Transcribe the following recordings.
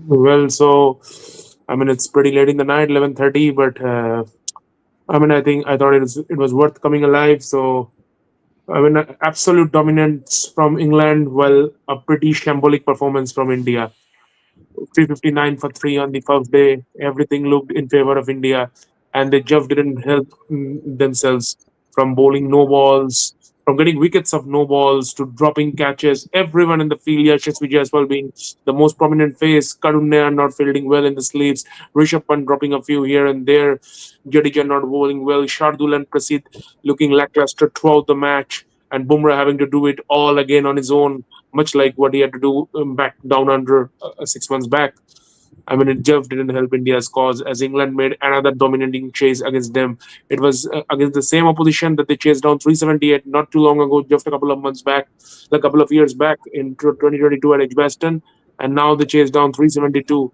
Well, so I mean it's pretty late in the night, 11:30, but I mean I thought it was worth coming alive. So I mean absolute dominance from England, well a pretty shambolic performance from India. 359 for three on the first day. Everything looked in favor of India, and they just didn't help themselves from bowling no balls, from getting wickets of no balls to dropping catches. Everyone in the field, Yashasvi Jaiswal being the most prominent face, Karun Nair not fielding well in the sleeves, Rishabh Pant dropping a few here and there, Jadeja not bowling well, Shardul and Prasidh looking lackluster throughout the match, and Bumrah having to do it all again on his own, much like what he had to do back down under 6 months back. I mean, it just didn't help India's cause as England made another dominating chase against them. It was against the same opposition that they chased down 378 not too long ago, just a couple of months back, a couple of years back in 2022 at Edgbaston. And now they chased down 372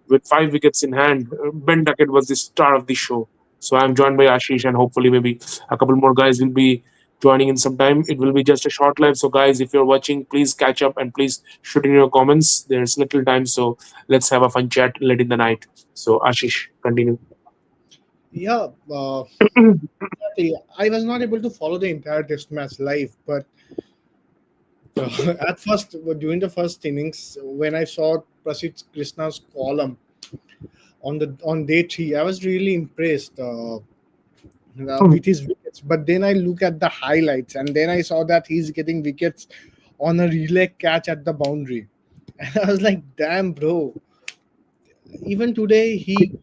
with 5 wickets in hand. Ben Duckett was the star of the show. So I'm joined by Ashish, and hopefully, maybe a couple more guys will be joining in some time. It will be just a short live. So, guys, if you're watching, please catch up and please shoot in your comments. There's little time. So, let's have a fun chat late in the night. So, Ashish, continue. Yeah, exactly. I was not able to follow the entire test match live, but at first, during the first innings, when I saw Prasid Krishna's column on day three, I was really impressed with his wickets. But then I look at the highlights, and then I saw that he's getting wickets on a relay catch at the boundary, and I was like, "Damn, bro!" Even today, he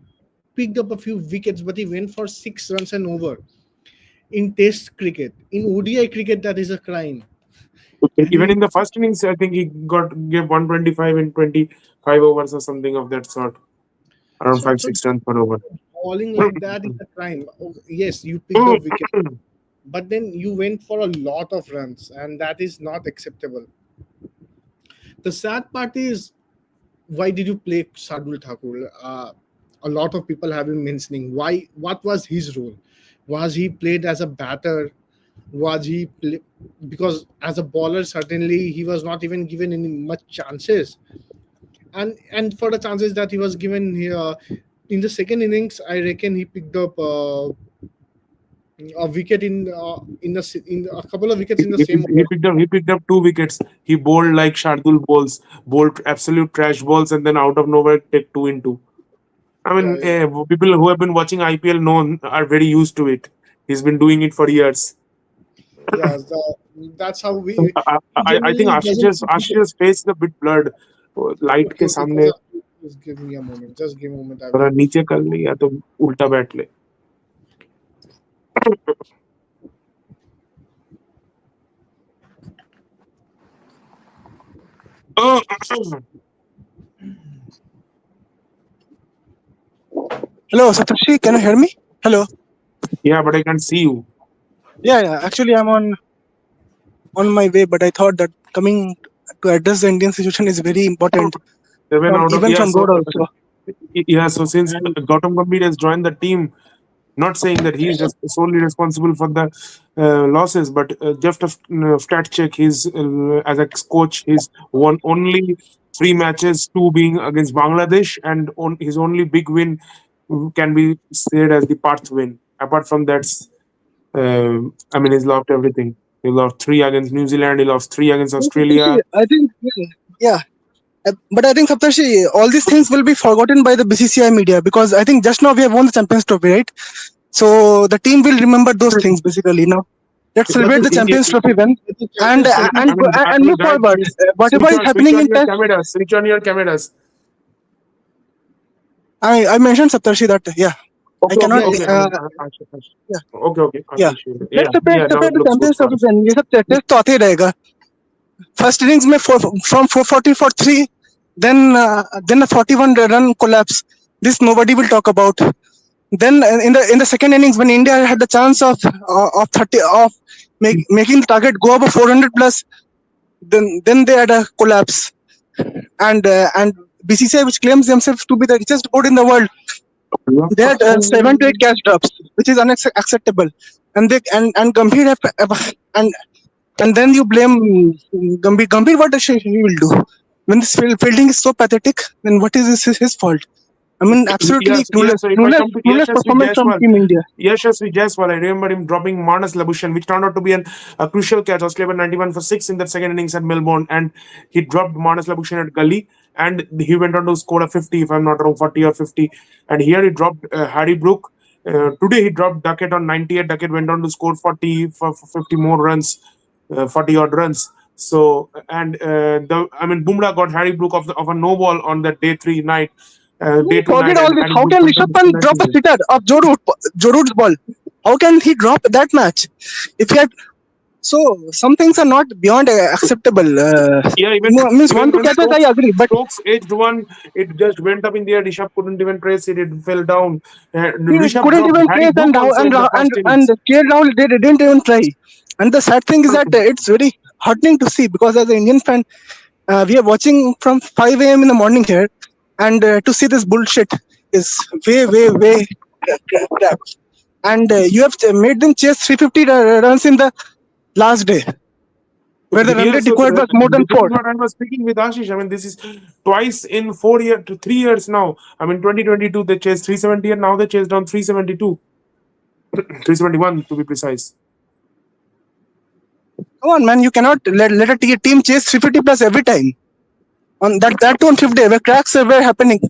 picked up a few wickets, but he went for 6 runs and over. In Test cricket, in ODI cricket, that is a crime. And Even he in the first innings, I think he gave 125 in 25 overs or something of that sort, around so five so six runs per over. bowling like that is a crime. Oh, yes, you picked up wicket, but then you went for a lot of runs, and that is not acceptable. The sad part is, why did you play Shardul Thakur? A lot of people have been mentioning why. What was his role? Was he played as a batter? Was he because as a bowler certainly he was not even given any much chances, and for the chances that he was given here in the second innings, I reckon he picked up a wicket in a couple of wickets in the same over. He picked up 2 wickets. He bowled like Shardul bowls, bowled absolute trash balls, and then out of nowhere take 2 in 2. I Yeah, mean, yeah, people who have been watching IPL know are very used to it. He's been doing it for years. yeah. That's how we I think generally doesn't. Ashish's face is a bit blurred. Light Okay, के okay. सामने Just give me a moment. Just give me a moment. I थोड़ा will. नीचे कर ले या तो उल्टा बैठ ले. Hello, Satoshi, can you hear me? Hello. Yeah, but I can't see you. Yeah, yeah. Actually, I'm on my way, but I thought that coming to address the Indian situation is very important, Seven from out of even yeah. from road also. So since And Gautam Gambhir has joined the team, not saying that he is solely responsible for the losses, but just a stat check. He's as a coach, he's won only 3 matches, two being against Bangladesh, and his only big win can be said as the Perth win. Apart from that, I mean, he's lost everything. He lost 3 against New Zealand. He lost 3 against Saptarshi, Australia. I think, yeah. But I think, Saptarshi, all these things will be forgotten by the BCCI media, because I think just now we have won the Champions Trophy, right? So the team will remember those things basically. Now let's But celebrate the the Champions Trophy then, but the and Champions Trophy. and move Guys, forward. please Whatever is switch happening on in your Test, cameras. Switch on your cameras. I mentioned, Saptarshi, that yeah, I Okay, okay, cannot. Yeah, okay. yeah. I mean, Yeah, okay, okay. yeah. Yeah, Let's yeah. Now separate it the looks good Champions for Trophy us. then. ये सब test तो आते ही रहेगा. First innings में from 440 for 3, then a 41 run collapse. This nobody will talk about. Then in the second innings, when India had the chance of 30 of making the target go above 400 plus, then they had a collapse. And BCCI, which claims themselves to be the richest board in the world, they had 7 to 8 cash drops, which is unacceptable. And they and Gambhir and then you blame Gambhir. Gambhir, what he will do? when this fielding is so pathetic, then what is his fault? I mean, absolutely Yes, yes. So if I come to clueless Yashasvi performance from Jaiswal, Team India. Yashasvi Jaiswal, I remember him dropping Manas Labuschagne, which turned out to be a crucial catch. Australia 91 for 6 in that second innings at Melbourne, and he dropped Manas Labuschagne at Gully, and he went on to score a 50, if I'm not wrong, 40 or 50. And here he dropped Harry Brook. Today he dropped Duckett on 98. Duckett went on to score 40 for 50 more runs, 40 odd runs. So and Bumrah got Harry Brook of a no ball on that day three night, day two Forget night, all and this. Harry How Brook can went on Rishabh to Pant drop a 290. sitter of Joe Root's ball? How can he drop that match? If he had so, some things are not beyond acceptable. Yeah, Means even one to when catches, I agree, but Stokes edged one, it just went up in the air. Rishabh couldn't even trace it; it fell down. he Rishabh couldn't dropped even Harry trace, Brook also in the first and innings. K. Rahul didn't even try. And the sad thing is that it's very heartening to see, because as an Indian fan, we are watching from 5 a.m. in the morning here, and to see this bullshit is way crap. And you have made them chase 350 runs in the last day, where the run Yeah, rate so required was more than this is four. what I was speaking with Ashish. I mean, this is twice in 4 years to 3 years now. I mean, 2022 they chased 370, and now they chased down 372, 371 to be precise. Come on, man, you cannot let a team chase 350 plus every time. On that too on fifth day, where cracks were happening.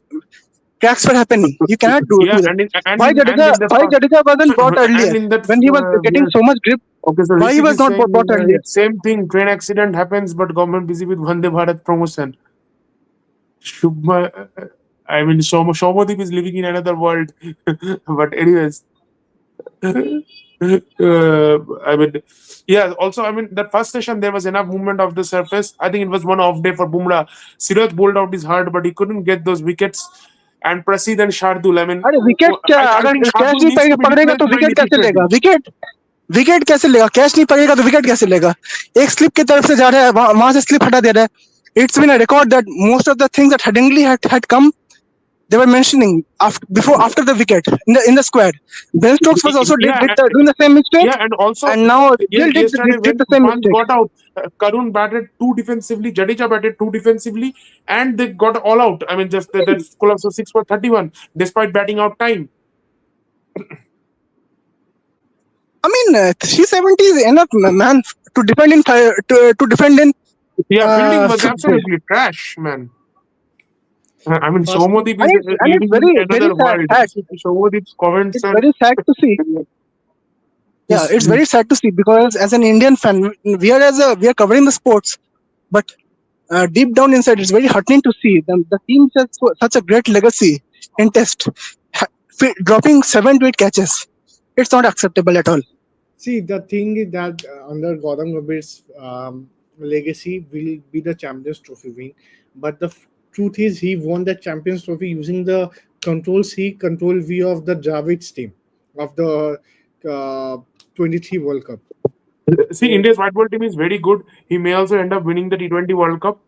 You cannot Yeah, do that. and in that Why Jadeja wasn't brought and earlier in that when he was getting yes. so much grip? Okay, so Why he Rishik was is not saying brought earlier? it's same thing. Train accident happens, but government busy with Vande Bharat promotion. Shubha, I mean, Shomadip is living in another world. But anyways, I mean, yeah. Also, I mean, that first session there was enough movement of the surface. I think it was one off day for Bumrah. Siraj bowled out his heart, but he couldn't get those wickets. And Prasid and Shardul, I mean, अरे wicket क्या, I अगर think catch Shardul नहीं needs to be पकड़ेगा तो replaced by wicket Nitish कैसे लेगा? Reddy. Wicket कैसे लेगा? कैच नहीं पकड़ेगा तो विकेट कैसे लेगा? एक स्लिप की तरफ से जा रहा है, वहां से स्लिप हटा दे रहा है. It's been a record that most of the things that Headingley had come, they were mentioning after the wicket in the squad. Ben Stokes was also Yeah, doing the same yeah, mistake, and also and now Gill yesterday did when the same Pant mistake. got out, Karun batted too defensively, Jadeja batted too defensively, and they got all out. I mean, just that collapse of 6 for 31, despite batting out time. I mean, 370 is enough, man, to defend to defend in Yeah, fielding was fifth day. absolutely trash, man. I mean, First thing, Somadip And is it's living very in another world. sad. Somadip's comments It's are very sad to see. Yeah, just it's very sad to see, because as an Indian fan, we are covering the sports, but deep down inside, it's very heartening to see the team has such a great legacy in Test, dropping 7 to 8 catches. It's not acceptable at all. see, the thing is that under Gautam Gambhir's legacy will be the Champions Trophy win, but the truth is he won the Champions Trophy using the Control C, Control V of the Dravid's team of the uh, 23 World Cup. see So India's white ball team is very good. He may also end up winning the T20 World Cup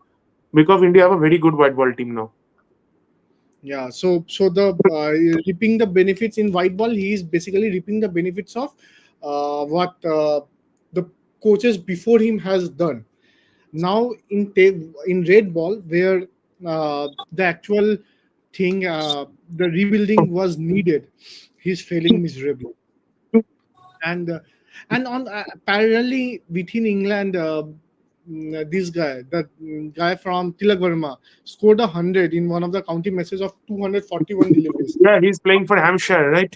because India have a very good white ball team now. yeah, so the reaping the benefits in white ball, he is basically reaping the benefits of what the coaches before him has done. Now in red ball, where the actual thing, the rebuilding was needed, he's failing miserably. And on parallelly within England, this guy, that guy from Tilak Verma, scored 100 in one of the county matches of 241 deliveries. Yeah, he's playing for Hampshire, right?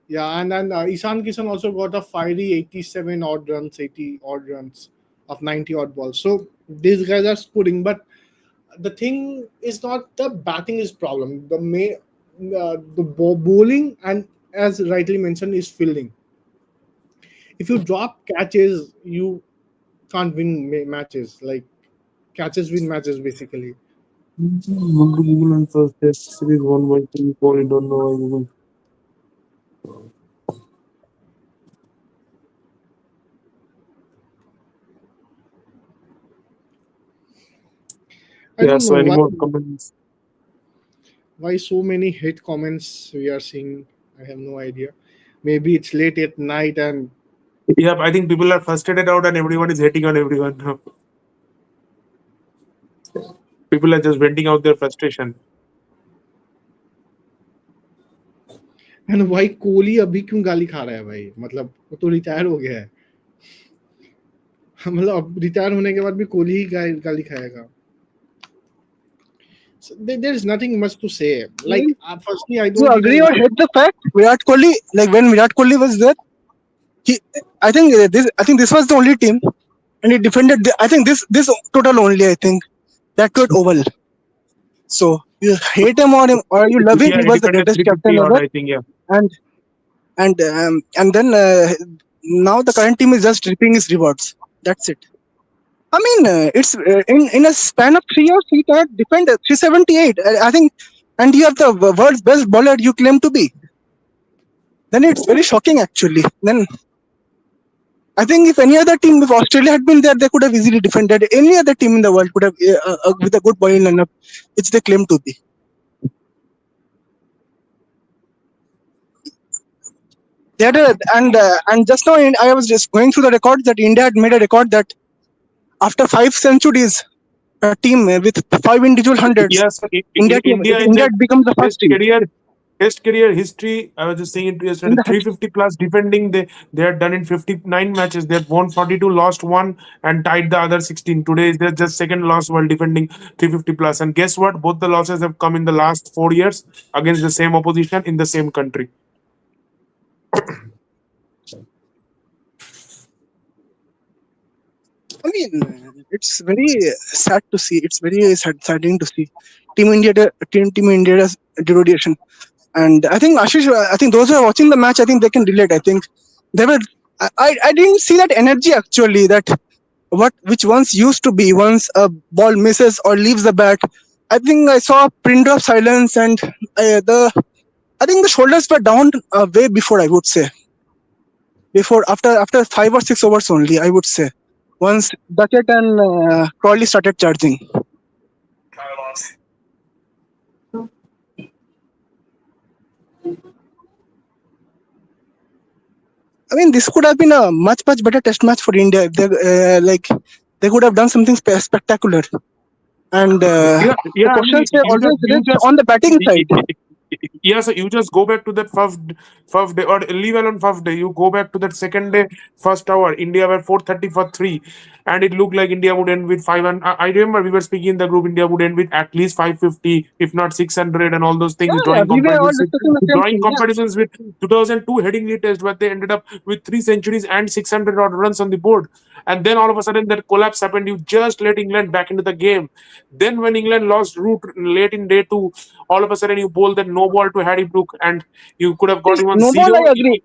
Yeah, and then Ishan Kishan also got a fiery 87 odd runs, 80 odd runs of 90 odd balls. So these guys are scoring, but the thing is not the batting is problem. Bowling, and as rightly mentioned, is fielding. If you drop catches, you can't win matches. Like catches win matches basically. Google and first test series won by three, four. I don't know why Google. I Yeah, don't so know any why more comments? so many hate comments we are seeing. I have no idea. Maybe it's late at night and Yeah, I think people are frustrated out and everyone is hating on everyone now. People are just venting out their frustration. And भाई कोहली अभी क्यों गाली खा रहा है भाई, मतलब वो तो रिटायर हो गया है। मतलब अब रिटायर होने के बाद भी कोहली ही गाली खाएगा। So there is nothing much to say. Like firstly, I You don't agree even or like. hate the fact Virat Kohli, like when Virat Kohli was there, he, I think this was the only team, and he defended. I think this total only. I think that to it oval. So you hate him or you love him. Yeah, He he was the defended greatest 350 captain odd, ever, I think. Yeah. and and then now the current team is just reaping his rewards. That's it. I mean, it's in a span of 3 years he cannot defend 378. I think, and you have the world's best bowler you claim to be. Then it's very shocking actually. Then I think if any other team, if Australia had been there, they could have easily defended. Any other team in the world could have, with a good bowling lineup, which they claim to be. They had and just now I was just going through the records that India had made a record that after 5 centuries, a team with 5 individual hundreds, Yes, India in India their had become the first test team career, test career history. I was just saying it in yesterday. the 350 plus defending. They had done in 59 matches. They had won 42, lost one, and tied the other 16. Today is their just second loss while defending 350 plus. And guess what? Both the losses have come in the last 4 years against the same opposition in the same country. I mean, it's very sad to see. It's very saddening to see Team India's deterioration. And I think Ashish, I think those who are watching the match, I think they can relate. I think they were. I didn't see that energy actually. That which once used to be once a ball misses or leaves the bat. I think I saw a pin drop silence, and the I think the shoulders were down way before. I would say before after 5 or 6 overs only. I would say once Duckett and Crawley started charging. I mean, this could have been a much better test match for India. If they could have done something spectacular. And Yeah, the yeah. I mean, questions were you always just you raised just on the batting side. yeah. So you just go back to that first day, or leave alone first day. You go back to that second day, first hour. India were 430 for three, and it looked like India would end with five. And I remember we were speaking in the group. India would end with at least 550, if not 600, and all those things. Yeah, Drawing we were all comparisons, discussing the same drawing thing. Yeah. comparisons with 2002 Headingley Test, where they ended up with 3 centuries and 600 odd runs on the board. And then all of a sudden that collapse happened. You just let England back into the game. Then when England lost root late in day two, all of a sudden you bowl that no ball to Harry Brook, and you could have got See, him on no ball, zero. I agree.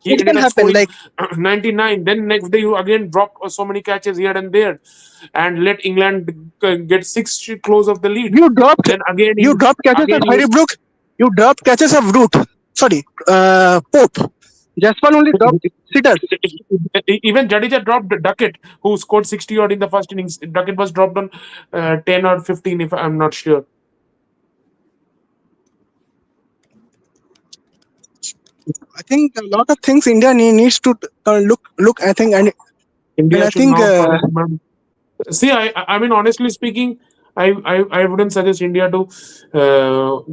He It ended can up happen. scoring Like 99. Then next day you again dropped so many catches here and there, and let England get six close of the lead. you dropped Then again you dropped catches of again you Harry Brook. You dropped catches of Root. Sorry, Pope. Jaspal only dropped sitters. even Jadeja dropped Duckett, who scored 60 odd in the first innings. Duckett was dropped on 10 or 15, if I'm not sure. I think a lot of things India needs to look. I think and India I should think now try to see. I mean, honestly speaking, I wouldn't suggest India to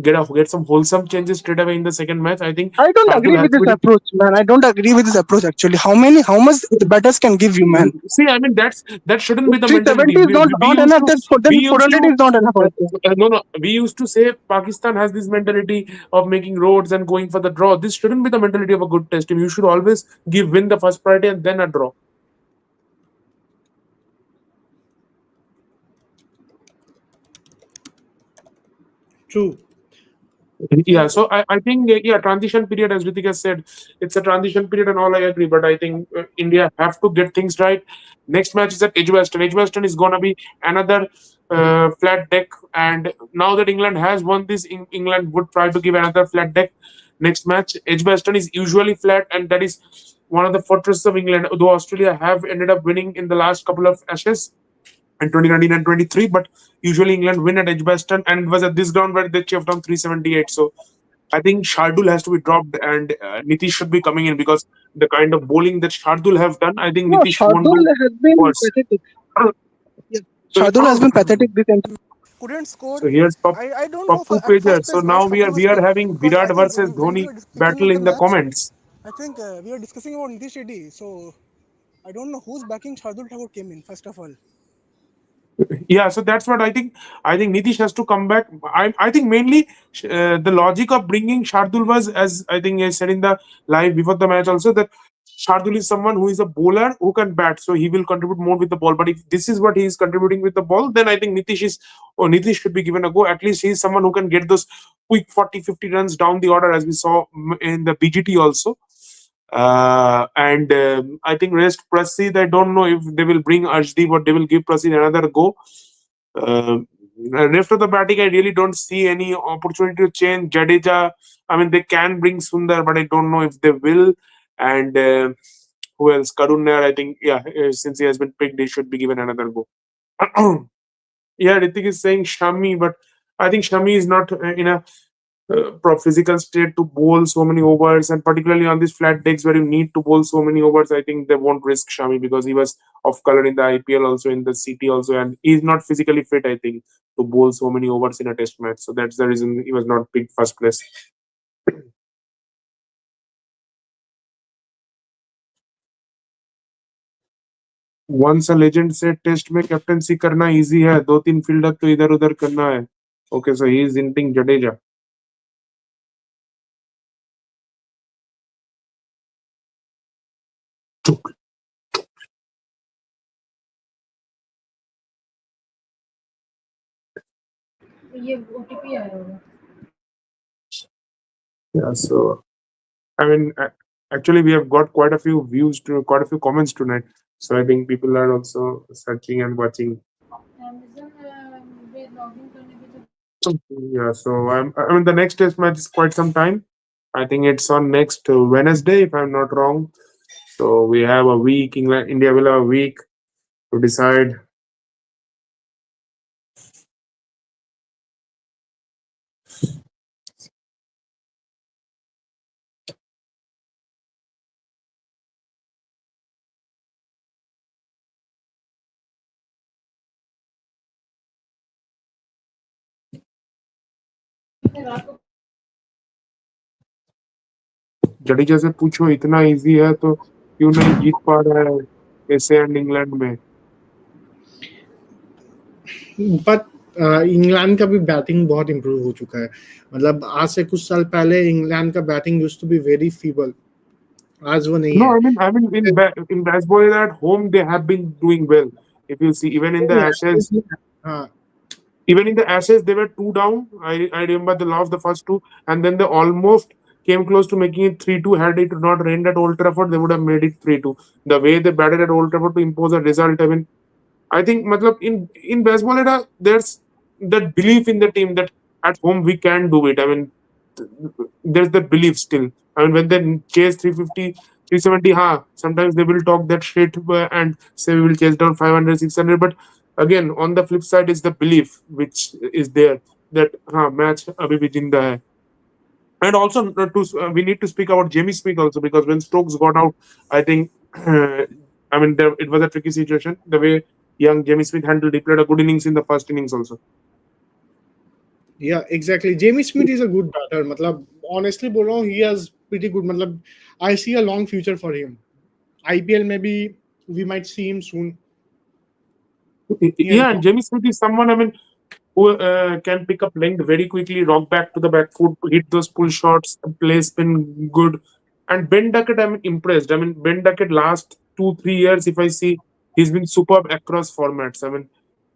get some wholesome changes straight away in the second match. I think I don't agree Shardul has with this to approach, man. I don't agree with this approach actually. How much the batters can give you, man? see. I mean, that shouldn't If be the mentality. 370 is We not used enough, to then we used 400 to is not enough also. no, no. We used to say Pakistan has this mentality of making roads and going for the draw. This shouldn't be the mentality of a good test team. You should always give win the first priority and then a draw. True. Yeah, so I think yeah, transition period, as Ritik has said, it's a transition period and all. I agree, but I think India have to get things right. Next match is at Edgbaston. Edgbaston is gonna be another flat deck, and now that England has won this, England would try to give another flat deck next match. Edgbaston is usually flat, and that is one of the fortresses of England. Though Australia have ended up winning in the last couple of Ashes in 2019 and 23, but usually England win at Edgbaston, and it was at this ground where they chipped down 378. So I think Shardul has to be dropped, and Nitish should be coming in, because the kind of bowling that Shardul have done, I think No, Nitish won't Shardul do has been worse. pathetic. Yeah, Shardul has been pathetic this entire. couldn't score. So here's I don't know Pappu at Pager. first So place why now Shardul was we are picked, having because I Virat think versus when we Dhoni were picking battle up the in the match, comments. I think we were discussing about Nitish Reddy. So I don't know who's backing Shardul Thakur came in first of all. Yeah, so that's what I think. I think Nitish has to come back. I think mainly the logic of bringing Shardul was, as I think I said in the live before the match also, that Shardul is someone who is a bowler who can bat, so he will contribute more with the ball. But if this is what he is contributing with the ball, then I think Nitish should be given a go. At least he is someone who can get those quick 40, 50 runs down the order, as we saw in the BGT also. And I think rest Prasid, I don't know if they will bring Arshdeep or they will give Prasid another go. Uh, Rest of the batting, I really don't see any opportunity to change Jadeja. I mean, they can bring Sundar, but I don't know if they will. And who else? Karun Nair, I think, yeah, since he has been picked, he should be given another go. Yeah, Ritik is saying Shami, but I think Shami is not in a physical state to bowl so many overs, and particularly on these flat decks where you need to bowl so many overs. I think they won't risk Shami because he was off color in the IPL also, in the CT also, and he's not physically fit, I think, to bowl so many overs in a test match. So that's the reason he was not picked first place. Once a legend said test में captaincy करना easy है, दो तीन fielder तो इधर उधर करना है. Okay, so he is hinting Jadeja. ये ओटीपी आया होगा. Yeah, so I mean, actually, we have got quite a few views to quite a few comments tonight. So I think people are also searching and watching. Amazon पे login करने पे तो Yeah, so I mean, the next test match is quite some time. I think it's on next Wednesday, if I'm not wrong. So we have a week. England, India will have a week to decide. रात को जडेजा से पूछो, इतना easy है तो क्यों नहीं जीत पा रहा है ऐसे एंड इंग्लैंड में. बट इंग्लैंड का भी बैटिंग बहुत इम्प्रूव हो चुका है. मतलब आज से कुछ साल पहले इंग्लैंड का batting used to be very feeble. आज वो नहीं No, है. I mean, in baseball at home they have been doing well. If you see, हाँ, even in the Ashes, they were two down. I remember they lost the first two, and then they almost came close to making it 3-2. Had it not rained at Old Trafford, they would have made it 3-2. The way they batted at Old Trafford to impose a result, I think, matlab, in baseball, there's that belief in the team that at home we can do it. I mean, there's that belief still. I mean, when they chase 350, 370, sometimes they will talk that shit and say we will chase down 500, 600. But again, on the flip side is the belief which is there that match abhi bhi jinda hai. And also, we need to speak about Jamie Smith also, because when Stokes got out, I think, I mean, it was a tricky situation. The way young Jamie Smith handled, he played a good innings in the first innings also. yeah, exactly. Jamie Smith is a good batter. मतलब honestly बोल रहा हूँ, he has pretty good. मतलब I see a long future for him. IPL maybe we might see him soon. He has Yeah, and Jamie Smith is someone, I mean, who can pick up length very quickly, rock back to the back foot, hit those pull shots, play spin good. And Ben Duckett, I'm impressed. I mean, Ben Duckett last 2, 3 years, if I see, he's been superb across formats. I mean,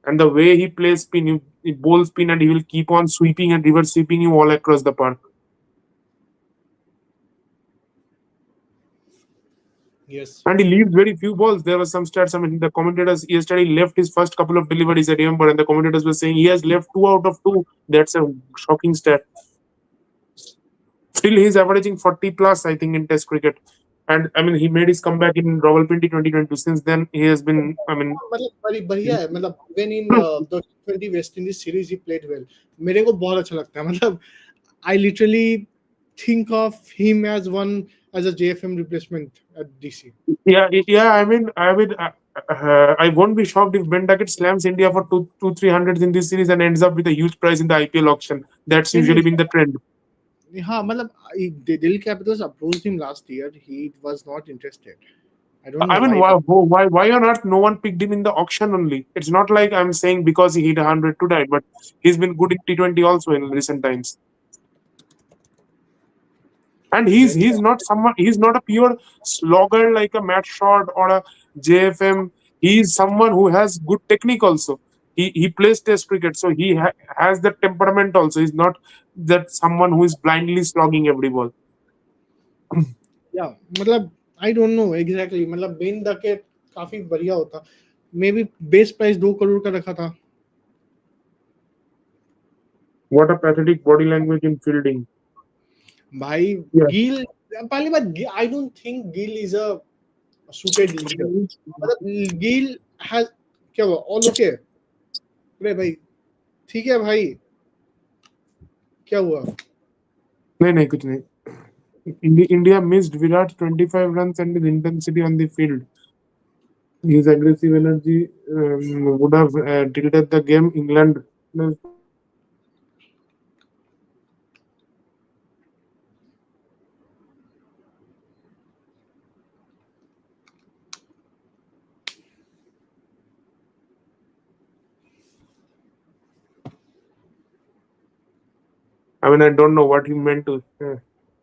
and the way he plays spin, he bowls spin, and he will keep on sweeping and reverse sweeping you all across the park. yes. And he leaves very few balls. There were some stats. I mean, the commentators yesterday left his first couple of deliveries, I remember, and the commentators were saying he has left 2 out of 2. That's a shocking stat. Still, he's averaging 40 plus, I think, in Test cricket. And I mean, he made his comeback in Rawalpindi 2022. Since then, he has been, I mean, मतलब बड़ी बढ़िया है. मतलब when in the T20 West Indies series he played well. मेरे को बहुत अच्छा लगता है. मतलब I literally think of him as a JFM replacement at DC. yeah. I mean, I won't be shocked if Ben Duckett slams India for 300s in this series and ends up with a huge prize in the IPL auction. That's नहीं usually been the trend. हाँ मतलब Delhi Capitals approached him last year. He was not interested. I don't know I mean, why. why on earth no one picked him in the auction only? It's not like I'm saying because he hit 100 tonight, but he's been good in T20 also in recent times. And Then he's not a pure slogger like a Matt Short or a JFM. He's someone who has good technique also. He plays test cricket, so has the temperament also. He's not that someone who is blindly slogging every ball. yeah मतलब I don't know exactly मतलब Ben Duckett काफी बढ़िया होता may be base price 2 crore का रखा था What a pathetic body language in fielding. भाई Yeah. Gill पहली बात I don't think Gill is a suited leader मतलब गिल हैज क्या हुआ ऑल ओके अरे भाई ठीक है भाई क्या हुआ नहीं नहीं कुछ नहीं. India missed Virat's 25 runs and his intensity on the field. His aggressive energy would have tilted the game. England. I mean, I don't know what he meant to.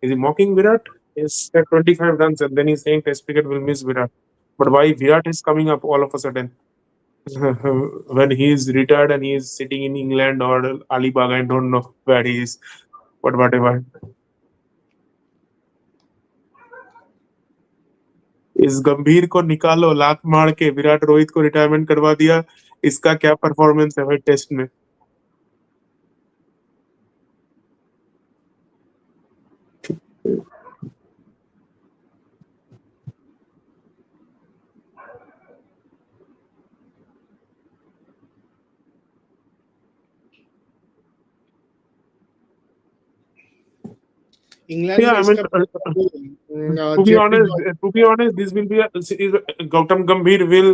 Is he mocking Virat? He's at 25 runs and then he's saying Test cricket will miss Virat. But why Virat is coming up all of a sudden? When he's retired and he's sitting in England or Alibag, I don't know where he is. But whatever. इस गंभीर को निकालो लात मार के विराट रोहित को retirement करवा दिया इसका क्या परफॉर्मेंस है भाई टेस्ट में इंग्लैंड Yeah, में I mean, इसका Jeffrey to be honest, this will be Gautam Gambhir will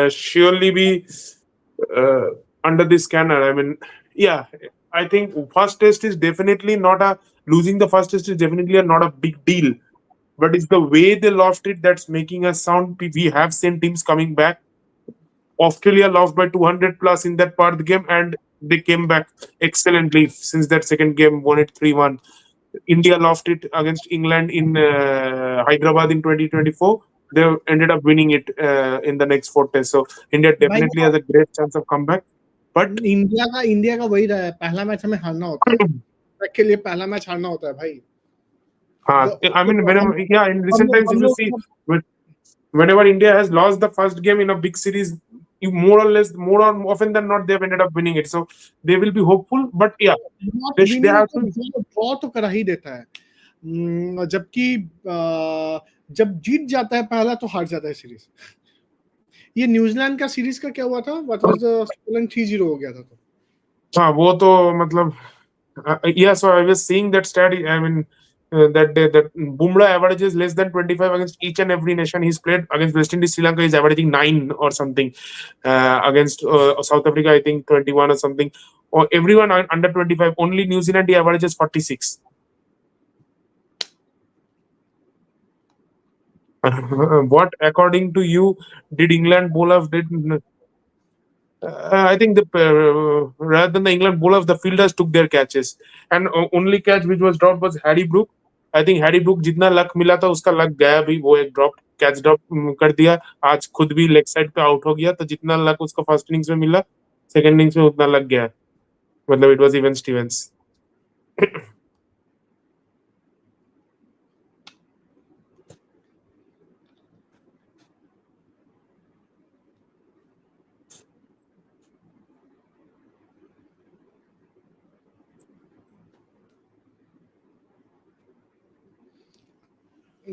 surely be uh, under the scanner. I mean, yeah, I think first test is definitely not a losing the first test is definitely not a big deal, but it's the way they lost it that's making us sound. We have seen teams coming back. Australia lost by 200 plus in that part of the game, and they came back excellently since that second game, won it 3-1. India lost it against England in Hyderabad in 2024. They ended up winning it in the next four tests. So India भाई definitely has a great chance of comeback. But India का वही रहा है पहला match हमें हारना होता है के लिए पहला मैच हारना होता है भाई I mean, whenever, yeah, in हम recent लोग times, if हम you लोग see, whenever India has lost the first game in a big series, you more or less, more or often than not, they've ended up winning it. So they will be hopeful. But yeah, not they winning have तो to. Draw तो करा ही देता है जबकि जब जीत जाता है पहला तो हार जाता है सीरीज ये न्यूजीलैंड का सीरीज का क्या हुआ था व्हाट वाज द स्कोर 3-0 हो गया था तो हाँ वो तो मतलब yeah, so I was seeing that stat. I mean, that day that Bumrah averages less than 25 against each and every nation he's played. Against West Indies, Sri Lanka is averaging 9 or something. Against South Africa, I think 21 or something. Or everyone under 25. Only New Zealand he averages 46. What, according to you, did England bowl off? I think rather than the England bowlers, the fielders took their catches, and only catch which was dropped was Harry Brook. I think Harry Brook जितना luck मिला था उसका luck गया भी वो एक drop catch drop कर दिया आज खुद भी लेग साइड पे आउट हो गया तो जितना लक उसको फर्स्ट इनिंग्स में मिला सेकंड इनिंग्स में उतना लग गया मतलब इट वाज इवन स्टीवेंस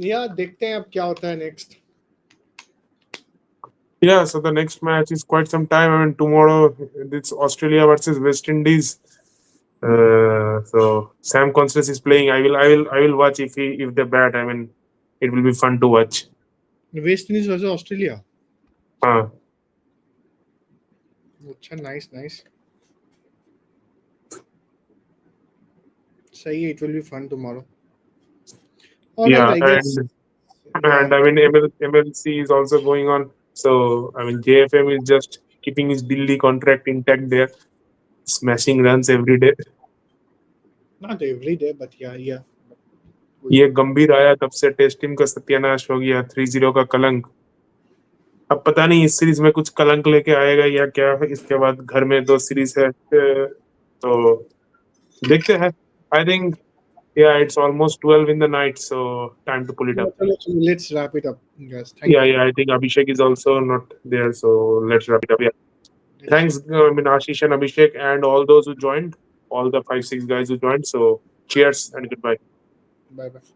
या देखते हैं अब क्या होता है next Yeah, so the next match is quite some time. I mean, tomorrow it's Australia versus West Indies. So Sam Constance is playing. I will watch if they bat. I mean, it will be fun to watch. West Indies versus Australia हाँ अच्छा, nice, nice. Say it will be fun tomorrow. All right, yeah, I guess. Yeah, and I mean MLC is also going on. So I mean JFM is just keeping his Delhi contract intact there, smashing runs every day. not every day, but yeah, yeah. Good. ये गंभीर आया तब से test team का सत्यानाश हो गया, 3-0 का कलंक। अब पता नहीं इस सीरीज में कुछ कलंक लेके आएगा या क्या। इसके बाद घर में 2 सीरीज है, तो देखते हैं। I think yeah, it's almost 12 in the night, so time to pull it Yeah, up. so let's wrap it up, guys. Thank Yeah, you. yeah, I think Abhishek is also not there, so let's wrap it up. Yeah. Let's Thanks, I mean, Ashish and Abhishek and all those who joined, all the 5, 6 guys who joined. So cheers and goodbye. bye bye.